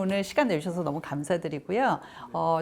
오늘 시간 내주셔서 너무 감사드리고요.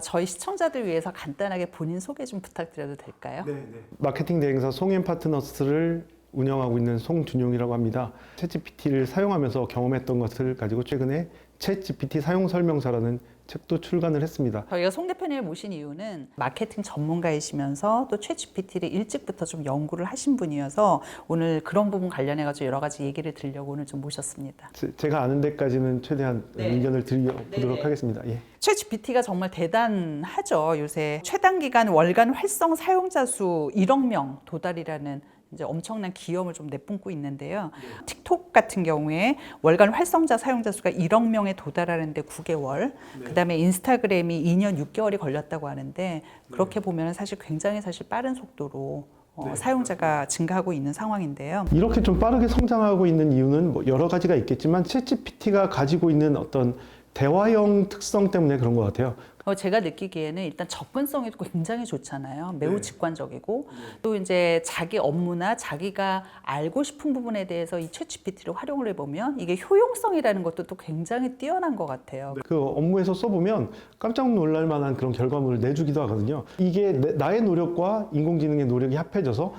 저희 시청자들 위해서 간단하게 본인 소개 좀 부탁드려도 될까요? 네. 마케팅 대행사 송앤파트너스를 운영하고 있는 송준용이라고 합니다. 챗GPT를 사용하면서 경험했던 것을 가지고 최근에 챗GPT 사용 설명서라는 책도 출간을 했습니다. 저희가 송 대표님을 모신 이유는 마케팅 전문가이시면서 또 챗GPT를 일찍부터 좀 연구를 하신 분이어서 오늘 그런 부분 관련해가지고 여러 가지 얘기를 드리려고 오늘 좀 모셨습니다. 제가 아는 데까지는 최대한 의견을 드려보도록 하겠습니다. 예. 챗GPT가 정말 대단하죠. 요새 최단 기간 월간 활성 사용자 수 1억 명 도달이라는 이제 엄청난 기염을 좀 내뿜고 있는데요. 틱톡 같은 경우에 월간 활성자 사용자 수가 1억 명에 도달하는데 9개월, 그다음에 인스타그램이 2년 6개월이 걸렸다고 하는데 그렇게 보면 사실 굉장히 빠른 속도로 사용자가 증가하고 있는 상황인데요. 이렇게 좀 빠르게 성장하고 있는 이유는 뭐 여러 가지가 있겠지만 챗GPT가 가지고 있는 어떤 대화형 특성 때문에 그런 것 같아요. 제가 느끼기에는 일단 접근성이 굉장히 좋잖아요. 매우 직관적이고 또 이제 자기 업무나 자기가 알고 싶은 부분에 대해서 이 챗GPT를 활용을 해보면 이게 효용성이라는 것도 또 굉장히 뛰어난 것 같아요. 그 업무에서 써보면 깜짝 놀랄 만한 그런 결과물을 내주기도 하거든요. 이게 나의 노력과 인공지능의 노력이 합해져서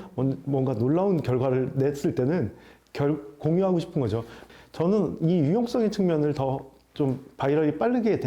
뭔가 놀라운 결과를 냈을 때는 공유하고 싶은 거죠. 저는 이 유용성의 측면을 더 좀 바이럴이 빠르게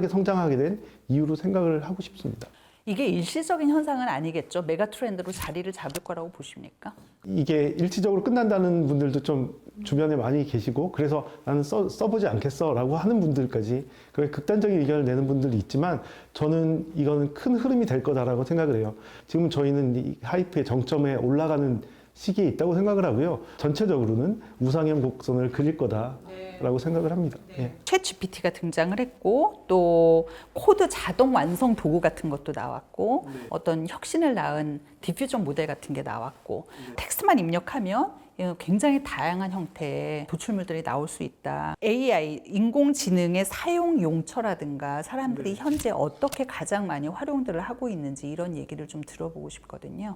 성장하게 된 이유로 생각을 하고 싶습니다. 이게 일시적인 현상은 아니겠죠? 메가 트렌드로 자리를 잡을 거라고 보십니까? 이게 일시적으로 끝난다는 분들도 좀 주변에 많이 계시고 그래서 나는 써보지 않겠어 라고 하는 분들까지 극단적인 의견을 내는 분들이 있지만 저는 이거는 큰 흐름이 될 거다라고 생각을 해요. 지금 저희는 이 하이프의 정점에 올라가는 시기에 있다고 생각을 하고요. 전체적으로는 우상향 곡선을 그릴 거다라고 생각을 합니다. 예. 챗GPT가 등장을 했고 또 코드 자동 완성 도구 같은 것도 나왔고 어떤 혁신을 낳은 디퓨전 모델 같은 게 나왔고 텍스트만 입력하면 굉장히 다양한 형태의 도출물들이 나올 수 있다. AI, 인공지능의 사용 용처라든가 사람들이 현재 어떻게 가장 많이 활용들을 하고 있는지 이런 얘기를 좀 들어보고 싶거든요.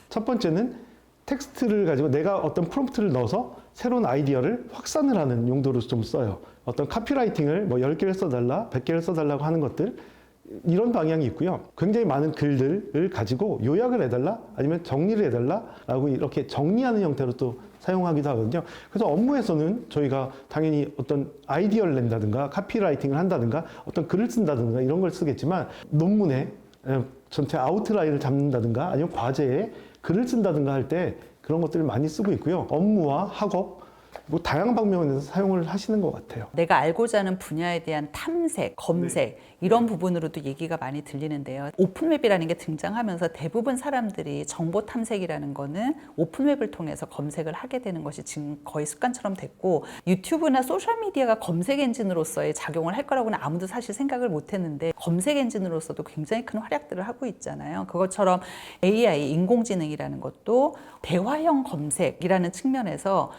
첫 번째는 텍스트를 가지고 내가 어떤 프롬프트를 넣어서 새로운 아이디어를 확산을 하는 용도로 좀 써요. 어떤 카피라이팅을 뭐 10개를 써달라, 100개를 써달라고 하는 것들 이런 방향이 있고요. 굉장히 많은 글들을 가지고 요약을 해달라 아니면 정리를 해달라라고 이렇게 정리하는 형태로 또 사용하기도 하거든요. 그래서 업무에서는 저희가 당연히 어떤 아이디어를 낸다든가 카피라이팅을 한다든가 어떤 글을 쓴다든가 이런 걸 쓰겠지만 논문에 전체 아웃라인을 잡는다든가 아니면 과제에 글을 쓴다든가 할 때 그런 것들을 많이 쓰고 있고요. 업무와 학업, 뭐 다양한 방면에서 사용을 하시는 것 같아요. 내가 알고자 하는 분야에 대한 탐색, 검색 이런 부분으로도 얘기가 많이 들리는데요. 오픈웹이라는 게 등장하면서 대부분 사람들이 정보 탐색이라는 거는 오픈웹을 통해서 검색을 하게 되는 것이 지금 거의 습관처럼 됐고 유튜브나 소셜미디어가 검색 엔진으로서의 작용을 할 거라고는 아무도 사실 생각을 못 했는데 검색 엔진으로서도 굉장히 큰 활약들을 하고 있잖아요. 그것처럼 AI, 인공지능이라는 것도 대화형 검색이라는 측면에서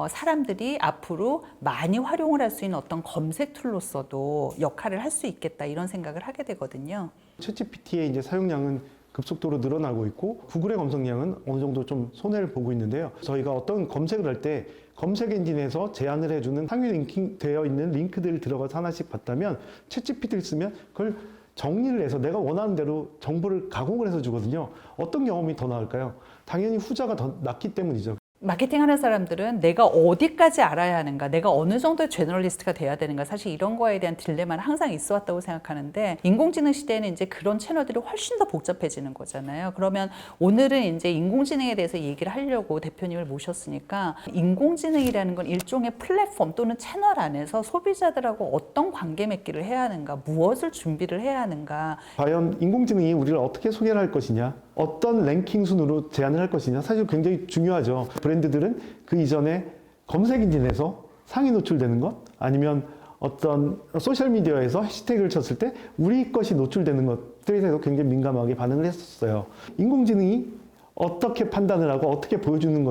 사람들이 앞으로 많이 활용을 할 수 있는 어떤 검색 툴로서도 역할을 할 수 있겠다 이런 생각을 하게 되거든요. 챗GPT의 이제 사용량은 급속도로 늘어나고 있고 구글의 검색량은 어느 정도 좀 손해를 보고 있는데요. 저희가 어떤 검색을 할 때 검색 엔진에서 제안을 해주는 상위 링킹되어 있는 링크들을 들어가서 하나씩 봤다면 챗GPT를 쓰면 그걸 정리를 해서 내가 원하는 대로 정보를 가공을 해서 주거든요. 어떤 경험이 더 나을까요? 당연히 후자가 더 낫기 때문이죠. 마케팅 하는 사람들은 내가 어디까지 알아야 하는가, 내가 어느 정도의 제너럴리스트가 돼야 되는가, 사실 이런 거에 대한 딜레마는 항상 있어 왔다고 생각하는데 인공지능 시대에는 이제 그런 채널들이 훨씬 더 복잡해지는 거잖아요. 그러면 오늘은 이제 인공지능에 대해서 얘기를 하려고 대표님을 모셨으니까 인공지능이라는 건 일종의 플랫폼 또는 채널 안에서 소비자들하고 어떤 관계 맺기를 해야 하는가, 무엇을 준비를 해야 하는가. 과연 인공지능이 우리를 어떻게 소개를 할 것이냐, 어떤 랭킹 순으로 제안을 할 것이냐 사실 굉장히 중요하죠. 브랜드들은 그 이전에 검색 엔진에서 상위 노출되는 것 아니면 어떤 소셜미디어에서 해시태그를 쳤을 때 우리 것이 노출되는 것들에 대해서 굉장히 민감하게 반응을 했었어요. 인공지능이 어떻게 판단을 하고 어떻게 보여주는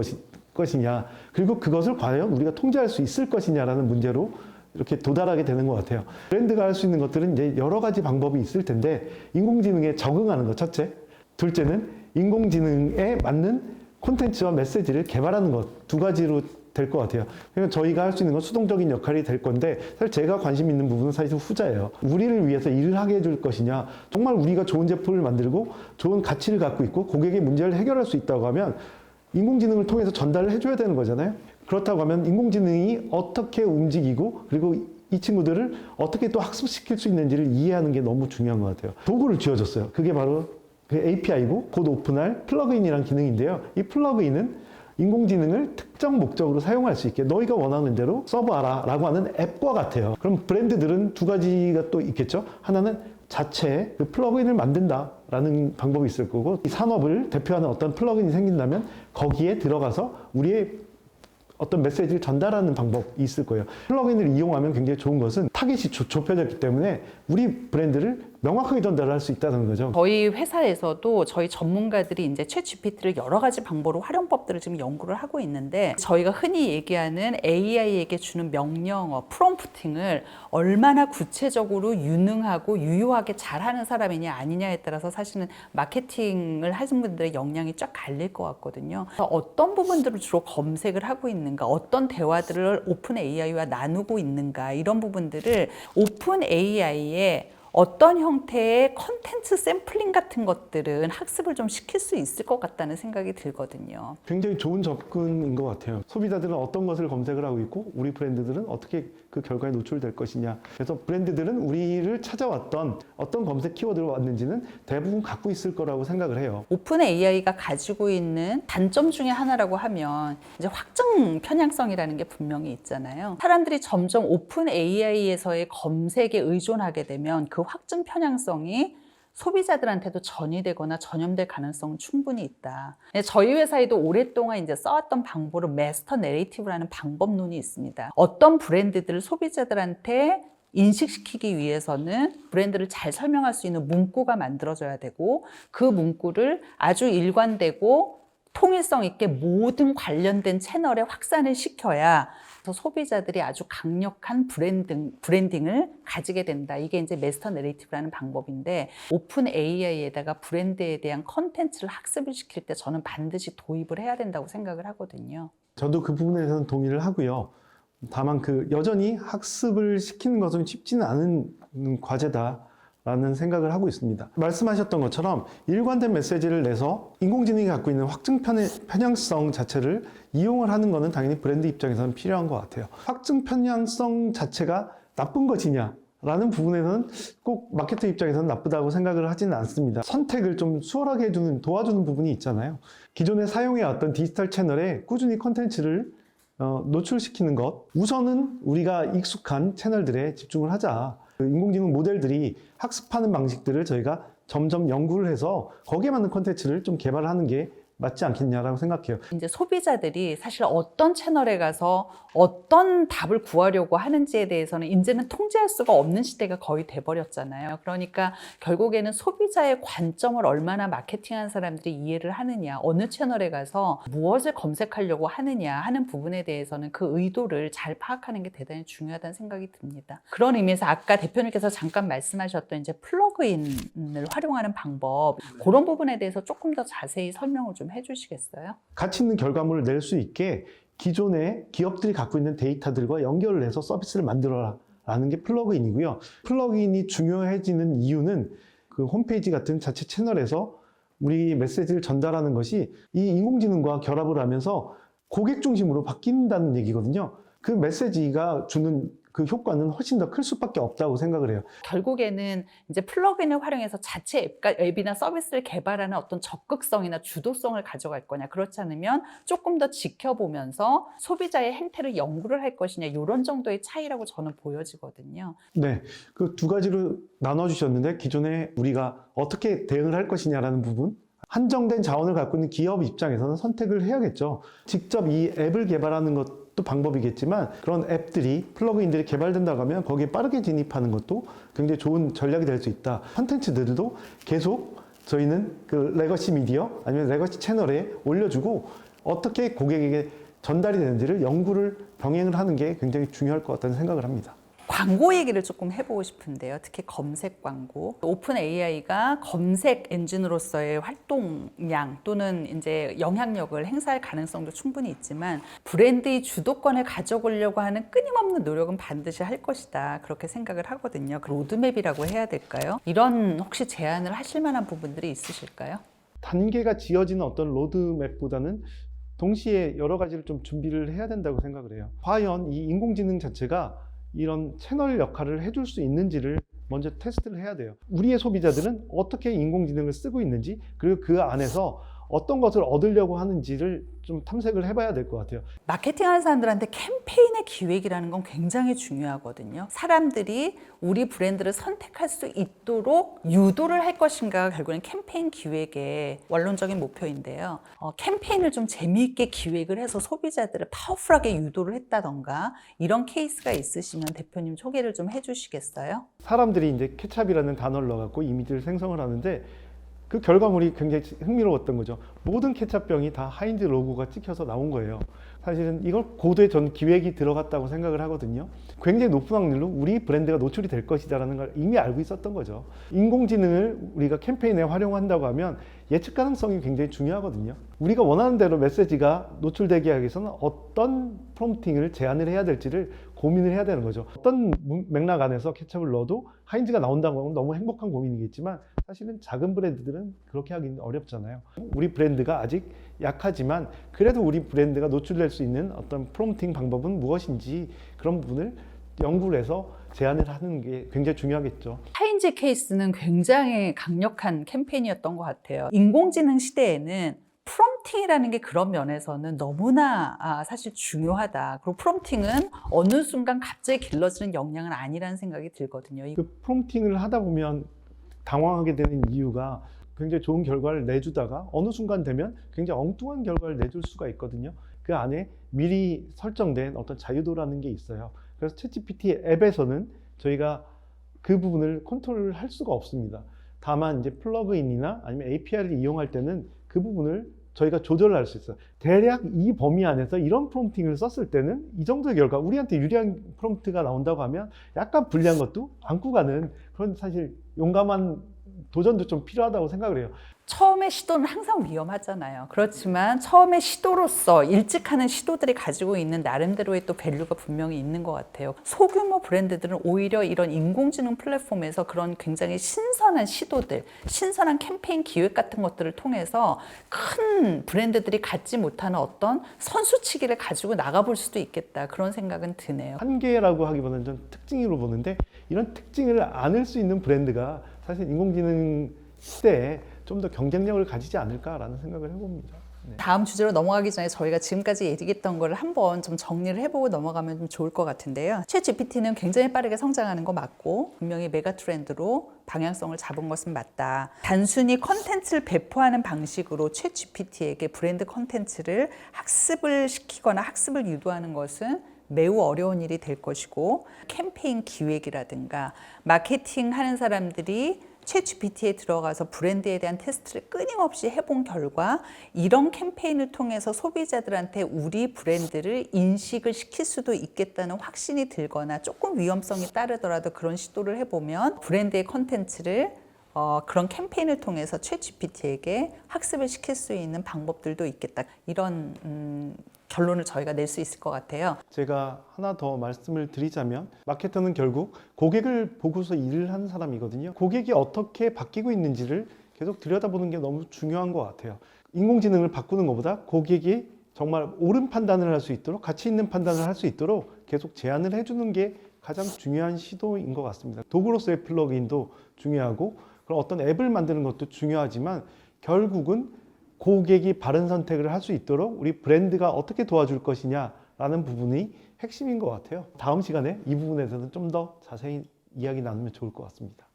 것이냐 그리고 그것을 과연 우리가 통제할 수 있을 것이냐라는 문제로 이렇게 도달하게 되는 것 같아요. 브랜드가 할 수 있는 것들은 이제 여러 가지 방법이 있을 텐데 인공지능에 적응하는 것 첫째, 둘째는 인공지능에 맞는 콘텐츠와 메시지를 개발하는 것 두 가지로 될 것 같아요. 그러니까 저희가 할 수 있는 건 수동적인 역할이 될 건데 사실 제가 관심 있는 부분은 사실 후자예요. 우리를 위해서 일을 하게 해줄 것이냐, 정말 우리가 좋은 제품을 만들고 좋은 가치를 갖고 있고 고객의 문제를 해결할 수 있다고 하면 인공지능을 통해서 전달을 해줘야 되는 거잖아요. 그렇다고 하면 인공지능이 어떻게 움직이고 그리고 이 친구들을 어떻게 또 학습시킬 수 있는지를 이해하는 게 너무 중요한 것 같아요. 도구를 쥐어줬어요. 그게 바로 그 API고 곧 오픈할 플러그인이라는 기능인데요. 이 플러그인은 인공지능을 특정 목적으로 사용할 수 있게 너희가 원하는 대로 써봐라 라고 하는 앱과 같아요. 그럼 브랜드들은 두 가지가 또 있겠죠. 하나는 자체의 그 플러그인을 만든다라는 방법이 있을 거고, 이 산업을 대표하는 어떤 플러그인이 생긴다면 거기에 들어가서 우리의 어떤 메시지를 전달하는 방법이 있을 거예요. 플러그인을 이용하면 굉장히 좋은 것은 타겟이 좁혀졌기 때문에 우리 브랜드를 명확하게 전달할 수 있다는 거죠. 저희 회사에서도 저희 전문가들이 이제 챗GPT를 여러 가지 방법으로 활용법들을 지금 연구를 하고 있는데, 저희가 흔히 얘기하는 AI에게 주는 명령어, 프롬프팅을 얼마나 구체적으로 유능하고 유효하게 잘하는 사람이냐 아니냐에 따라서 사실은 마케팅을 하신 분들의 역량이 쫙 갈릴 것 같거든요. 어떤 부분들을 주로 검색을 하고 있는가, 어떤 대화들을 오픈 AI와 나누고 있는가, 이런 부분들을 오픈 AI에 어떤 형태의 컨텐츠 샘플링 같은 것들은 학습을 좀 시킬 수 있을 것 같다는 생각이 들거든요. 굉장히 좋은 접근인 것 같아요. 소비자들은 어떤 것을 검색을 하고 있고 우리 브랜드들은 어떻게 그 결과에 노출될 것이냐. 그래서 브랜드들은 우리를 찾아왔던 어떤 검색 키워드로 왔는지는 대부분 갖고 있을 거라고 생각을 해요. 오픈 AI가 가지고 있는 단점 중에 하나라고 하면 이제 확증 편향성이라는 게 분명히 있잖아요. 사람들이 점점 오픈 AI에서의 검색에 의존하게 되면 그 확증 편향성이 소비자들한테도 전이되거나 전염될 가능성은 충분히 있다. 저희 회사에도 오랫동안 이제 써왔던 방법으로 마스터 내레이티브라는 방법론이 있습니다. 어떤 브랜드들을 소비자들한테 인식시키기 위해서는 브랜드를 잘 설명할 수 있는 문구가 만들어져야 되고, 그 문구를 아주 일관되고 통일성 있게 모든 관련된 채널에 확산을 시켜야 소비자들이 아주 강력한 브랜딩을 가지게 된다. 이게 이제 마스터 내레이티브라는 방법인데, 오픈 AI에다가 브랜드에 대한 컨텐츠를 학습을 시킬 때 저는 반드시 도입을 해야 된다고 생각을 하거든요. 저도 그 부분에 대해서는 동의를 하고요. 다만 그 여전히 학습을 시키는 것은 쉽지는 않은 과제다라는 생각을 하고 있습니다. 말씀하셨던 것처럼 일관된 메시지를 내서 인공지능이 갖고 있는 확증 편향성 자체를 이용을 하는 것은 당연히 브랜드 입장에서는 필요한 것 같아요. 확증 편향성 자체가 나쁜 것이냐 라는 부분에서는 꼭 마케터 입장에서는 나쁘다고 생각을 하지는 않습니다. 선택을 좀 수월하게 해주는, 도와주는 부분이 있잖아요. 기존에 사용해왔던 디지털 채널에 꾸준히 콘텐츠를 노출시키는 것, 우선은 우리가 익숙한 채널들에 집중을 하자. 그 인공지능 모델들이 학습하는 방식들을 저희가 점점 연구를 해서 거기에 맞는 콘텐츠를 좀 개발하는 게 맞지 않겠냐라고 생각해요. 이제 소비자들이 사실 어떤 채널에 가서 어떤 답을 구하려고 하는지에 대해서는 이제는 통제할 수가 없는 시대가 거의 돼버렸잖아요. 그러니까 결국에는 소비자의 관점을 얼마나 마케팅한 사람들이 이해를 하느냐, 어느 채널에 가서 무엇을 검색하려고 하느냐 하는 부분에 대해서는 그 의도를 잘 파악하는 게 대단히 중요하다는 생각이 듭니다. 그런 의미에서 아까 대표님께서 잠깐 말씀하셨던 이제 플러그인을 활용하는 방법, 그런 부분에 대해서 조금 더 자세히 설명을 좀 해주시겠어요? 가치 있는 결과물을 낼 수 있게 기존의 기업들이 갖고 있는 데이터들과 연결을 해서 서비스를 만들어라 라는 게 플러그인이고요. 플러그인이 중요해지는 이유는 그 홈페이지 같은 자체 채널에서 우리 메시지를 전달하는 것이 이 인공지능과 결합을 하면서 고객 중심으로 바뀐다는 얘기거든요. 그 메시지가 주는 그 효과는 훨씬 더 클 수밖에 없다고 생각을 해요. 결국에는 이제 플러그인을 활용해서 자체 앱이나 서비스를 개발하는 어떤 적극성이나 주도성을 가져갈 거냐, 그렇지 않으면 조금 더 지켜보면서 소비자의 행태를 연구를 할 것이냐, 이런 정도의 차이라고 저는 보여지거든요. 네, 그 두 가지로 나눠주셨는데, 기존에 우리가 어떻게 대응을 할 것이냐라는 부분, 한정된 자원을 갖고 있는 기업 입장에서는 선택을 해야겠죠. 직접 이 앱을 개발하는 것도 방법이겠지만, 그런 앱들이, 플러그인들이 개발된다고 하면 거기에 빠르게 진입하는 것도 굉장히 좋은 전략이 될 수 있다. 콘텐츠들도 계속 저희는 그 레거시 미디어 아니면 레거시 채널에 올려주고 어떻게 고객에게 전달이 되는지를 연구를 병행을 하는 게 굉장히 중요할 것 같다는 생각을 합니다. 광고 얘기를 조금 해보고 싶은데요. 특히 검색 광고. 오픈 AI가 검색 엔진으로서의 활동량 또는 이제 영향력을 행사할 가능성도 충분히 있지만 브랜드의 주도권을 가져오려고 하는 끊임없는 노력은 반드시 할 것이다. 그렇게 생각을 하거든요. 그 로드맵이라고 해야 될까요? 이런 혹시 제안을 하실 만한 부분들이 있으실까요? 단계가 지어지는 어떤 로드맵보다는 동시에 여러 가지를 좀 준비를 해야 된다고 생각을 해요. 과연 이 인공지능 자체가 이런 채널 역할을 해줄 수 있는지를 먼저 테스트를 해야 돼요. 우리의 소비자들은 어떻게 인공지능을 쓰고 있는지, 그리고 그 안에서 어떤 것을 얻으려고 하는지를 좀 탐색을 해봐야 될 것 같아요. 마케팅하는 사람들한테 캠페인의 기획이라는 건 굉장히 중요하거든요. 사람들이 우리 브랜드를 선택할 수 있도록 유도를 할 것인가가 결국엔 캠페인 기획의 원론적인 목표인데요. 캠페인을 좀 재미있게 기획을 해서 소비자들을 파워풀하게 유도를 했다던가 이런 케이스가 있으시면 대표님 소개를 좀 해주시겠어요? 사람들이 이제 케찹이라는 단어를 넣어갖고 이미지를 생성을 하는데 그 결과물이 굉장히 흥미로웠던 거죠. 모든 케찹병이 다 하인즈 로고가 찍혀서 나온 거예요. 사실은 이걸 고도의 전 기획이 들어갔다고 생각을 하거든요. 굉장히 높은 확률로 우리 브랜드가 노출이 될 것이다라는 걸 이미 알고 있었던 거죠. 인공지능을 우리가 캠페인에 활용한다고 하면 예측 가능성이 굉장히 중요하거든요. 우리가 원하는 대로 메시지가 노출되게 하기 위해서는 어떤 프롬프팅을 제안을 해야 될지를 고민을 해야 되는 거죠. 어떤 맥락 안에서 케첩을 넣어도 하인즈가 나온다고 하면 너무 행복한 고민이겠지만 사실은 작은 브랜드들은 그렇게 하기는 어렵잖아요. 우리 브랜드가 아직 약하지만 그래도 우리 브랜드가 노출될 수 있는 어떤 프롬프팅 방법은 무엇인지 그런 부분을 연구를 해서 제안을 하는 게 굉장히 중요하겠죠. 하인즈 케이스는 굉장히 강력한 캠페인이었던 것 같아요. 인공지능 시대에는 프롬프팅이라는 게 그런 면에서는 너무나 사실 중요하다. 그리고 프롬프팅은 어느 순간 갑자기 길러지는 역량은 아니라는 생각이 들거든요. 그 프롬프팅을 하다 보면 당황하게 되는 이유가 굉장히 좋은 결과를 내주다가 어느 순간 되면 굉장히 엉뚱한 결과를 내줄 수가 있거든요. 그 안에 미리 설정된 어떤 자유도라는 게 있어요. 그래서 챗GPT 앱에서는 저희가 그 부분을 컨트롤을 할 수가 없습니다. 다만 이제 플러그인이나 아니면 API를 이용할 때는 그 부분을 저희가 조절을 할 수 있어요. 대략 이 범위 안에서 이런 프롬프팅을 썼을 때는 이 정도의 결과, 우리한테 유리한 프롬프트가 나온다고 하면 약간 불리한 것도 안고 가는 그런 사실 용감한 도전도 좀 필요하다고 생각을 해요. 처음의 시도는 항상 위험하잖아요. 그렇지만 처음의 시도로서 일찍 하는 시도들이 가지고 있는 나름대로의 또 밸류가 분명히 있는 것 같아요. 소규모 브랜드들은 오히려 이런 인공지능 플랫폼에서 그런 굉장히 신선한 시도들, 신선한 캠페인 기획 같은 것들을 통해서 큰 브랜드들이 갖지 못하는 어떤 선수치기를 가지고 나가볼 수도 있겠다. 그런 생각은 드네요. 한계라고 하기보다는 좀 특징으로 보는데 이런 특징을 안을 수 있는 브랜드가 사실 인공지능 시대에 좀 더 경쟁력을 가지지 않을까라는 생각을 해봅니다. 네. 다음 주제로 넘어가기 전에 저희가 지금까지 얘기했던 걸 한번 좀 정리를 해보고 넘어가면 좀 좋을 것 같은데요. 챗 GPT는 굉장히 빠르게 성장하는 거 맞고 분명히 메가 트렌드로 방향성을 잡은 것은 맞다. 단순히 컨텐츠를 배포하는 방식으로 챗 GPT에게 브랜드 컨텐츠를 학습을 시키거나 학습을 유도하는 것은 매우 어려운 일이 될 것이고 캠페인 기획이라든가 마케팅 하는 사람들이 챗 GPT에 들어가서 브랜드에 대한 테스트를 끊임없이 해본 결과 이런 캠페인을 통해서 소비자들한테 우리 브랜드를 인식을 시킬 수도 있겠다는 확신이 들거나 조금 위험성이 따르더라도 그런 시도를 해보면 브랜드의 컨텐츠를 그런 캠페인을 통해서 챗 GPT에게 학습을 시킬 수 있는 방법들도 있겠다. 이런 결론을 저희가 낼 수 있을 것 같아요. 제가 하나 더 말씀을 드리자면 마케터는 결국 고객을 보고서 일을 하는 사람이거든요. 고객이 어떻게 바뀌고 있는지를 계속 들여다보는 게 너무 중요한 것 같아요. 인공지능을 바꾸는 것보다 고객이 정말 옳은 판단을 할 수 있도록 가치 있는 판단을 할 수 있도록 계속 제안을 해주는 게 가장 중요한 시도인 것 같습니다. 도구로서의 플러그인도 중요하고 그런 어떤 앱을 만드는 것도 중요하지만 결국은 고객이 바른 선택을 할 수 있도록 우리 브랜드가 어떻게 도와줄 것이냐라는 부분이 핵심인 것 같아요. 다음 시간에 이 부분에 대해서는 좀 더 자세히 이야기 나누면 좋을 것 같습니다.